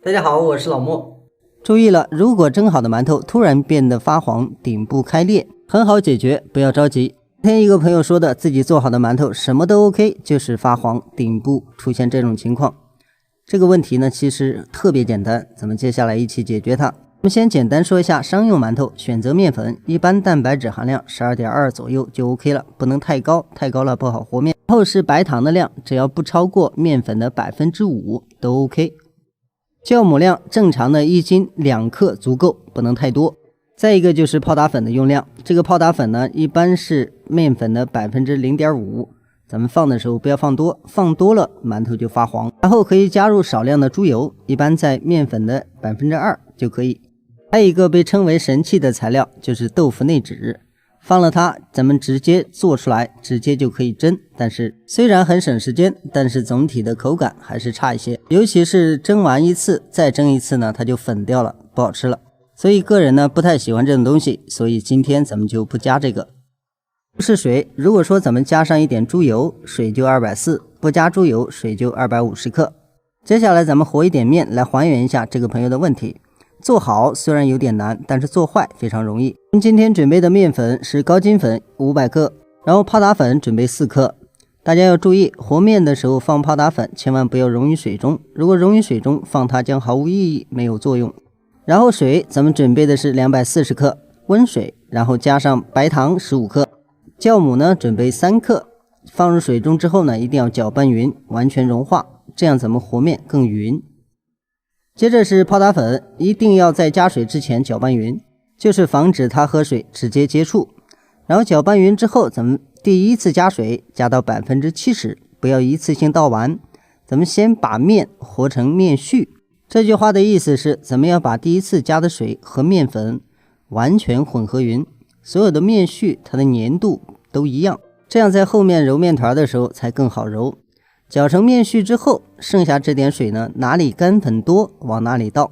大家好，我是老莫。注意了，如果蒸好的馒头突然变得发黄，顶部开裂，很好解决，不要着急。昨天一个朋友说的，自己做好的馒头什么都 OK， 就是发黄，顶部出现这种情况。这个问题呢，其实特别简单，咱们接下来一起解决它。我们先简单说一下商用馒头，选择面粉，一般蛋白质含量 12.2 左右就 OK 了，不能太高，太高了不好和面。然后是白糖的量，只要不超过面粉的 5% 都 OK。酵母量正常的1斤2克足够，不能太多。再一个就是泡打粉的用量，这个泡打粉呢，一般是面粉的 0.5%， 咱们放的时候不要放多，放多了馒头就发黄。然后可以加入少量的猪油，一般在面粉的 2% 就可以。还有一个被称为神器的材料，就是豆腐内酯，放了它，咱们直接做出来，直接就可以蒸。但是虽然很省时间，但是总体的口感还是差一些，尤其是蒸完一次再蒸一次呢，它就粉掉了，不好吃了。所以个人呢不太喜欢这种东西，所以今天咱们就不加这个。不是水，如果说咱们加上一点猪油，水就240，不加猪油，水就250克。接下来咱们和一点面来还原一下这个朋友的问题。做好虽然有点难，但是做坏非常容易。我们今天准备的面粉是高筋粉500克，然后泡打粉准备4克。大家要注意，和面的时候放泡打粉千万不要溶于水中，如果溶于水中放它将毫无意义，没有作用。然后水咱们准备的是240克温水，然后加上白糖15克，酵母呢准备3克，放入水中之后呢，一定要搅拌匀，完全融化，这样咱们和面更匀。接着是泡打粉，一定要在加水之前搅拌匀，就是防止它和水直接接触。然后搅拌匀之后，咱们第一次加水加到 70%， 不要一次性倒完，咱们先把面和成面絮。这句话的意思是，咱们要把第一次加的水和面粉完全混合匀，所有的面絮它的粘度都一样，这样在后面揉面团的时候才更好揉。搅成面絮之后，剩下这点水呢，哪里干粉多往哪里倒，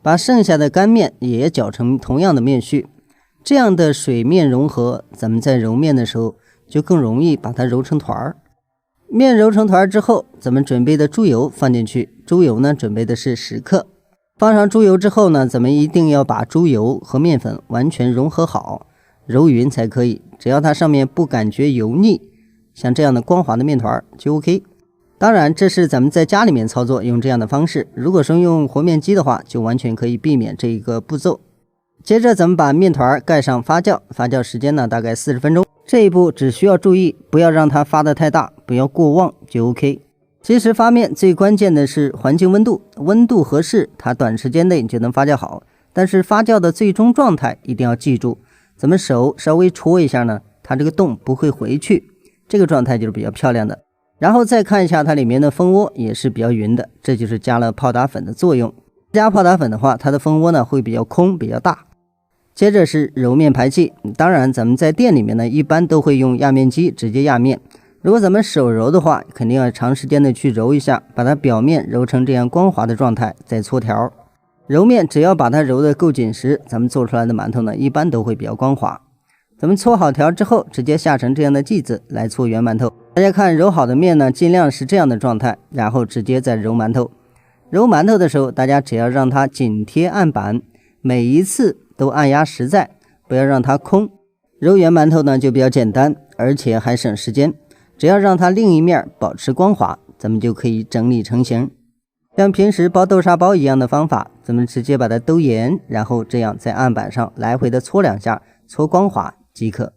把剩下的干面也搅成同样的面絮，这样的水面融合，咱们在揉面的时候就更容易把它揉成团儿。面揉成团之后，咱们准备的猪油放进去，猪油呢准备的是10克。放上猪油之后呢，咱们一定要把猪油和面粉完全融合好，揉匀才可以。只要它上面不感觉油腻，像这样的光滑的面团就 OK。当然这是咱们在家里面操作用这样的方式，如果说用和面机的话，就完全可以避免这一个步骤。接着咱们把面团盖上发酵，发酵时间呢大概40分钟。这一步只需要注意不要让它发得太大，不要过旺就 OK。 其实发面最关键的是环境温度，温度合适它短时间内就能发酵好，但是发酵的最终状态一定要记住，咱们手稍微戳一下呢，它这个洞不会回去，这个状态就是比较漂亮的。然后再看一下它里面的蜂窝也是比较匀的，这就是加了泡打粉的作用。加泡打粉的话，它的蜂窝呢会比较空比较大。接着是揉面排气，当然咱们在店里面呢一般都会用压面机直接压面，如果咱们手揉的话，肯定要长时间的去揉一下，把它表面揉成这样光滑的状态再搓条。揉面只要把它揉得够紧实，咱们做出来的馒头呢一般都会比较光滑。咱们搓好条之后，直接下成这样的剂子来搓圆馒头。大家看揉好的面呢，尽量是这样的状态，然后直接再揉馒头。揉馒头的时候，大家只要让它紧贴案板，每一次都按压实在，不要让它空。揉圆馒头呢就比较简单，而且还省时间，只要让它另一面保持光滑，咱们就可以整理成型。像平时包豆沙包一样的方法，咱们直接把它兜严，然后这样在案板上来回的搓2下，搓光滑即可。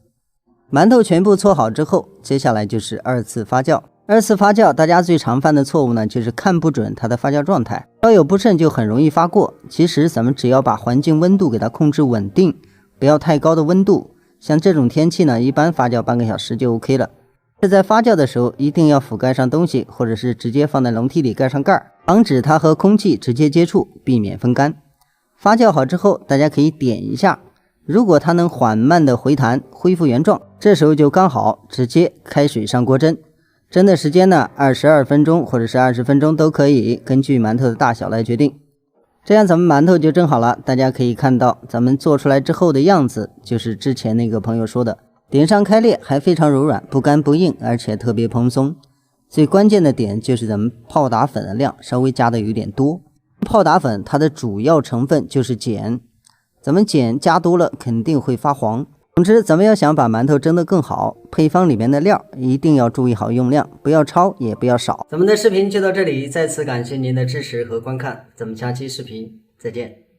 馒头全部搓好之后，接下来就是2次发酵。2次发酵大家最常犯的错误呢，就是看不准它的发酵状态，稍有不慎就很容易发过。其实咱们只要把环境温度给它控制稳定，不要太高的温度，像这种天气呢，一般发酵半个小时就 OK 了。在发酵的时候一定要覆盖上东西，或者是直接放在笼屉里盖上盖，防止它和空气直接接触，避免风干。发酵好之后，大家可以点一下，如果它能缓慢的回弹恢复原状，这时候就刚好直接开水上锅蒸。蒸的时间呢22分钟或者是20分钟都可以，根据馒头的大小来决定。这样咱们馒头就蒸好了，大家可以看到咱们做出来之后的样子，就是之前那个朋友说的，顶上开裂还非常柔软，不干不硬，而且特别蓬松。最关键的点就是咱们泡打粉的量稍微加的有点多，泡打粉它的主要成分就是碱，咱们碱加多了肯定会发黄。总之，咱们要想把馒头蒸得更好，配方里面的料一定要注意好用量，不要超也不要少。咱们的视频就到这里，再次感谢您的支持和观看，咱们下期视频再见。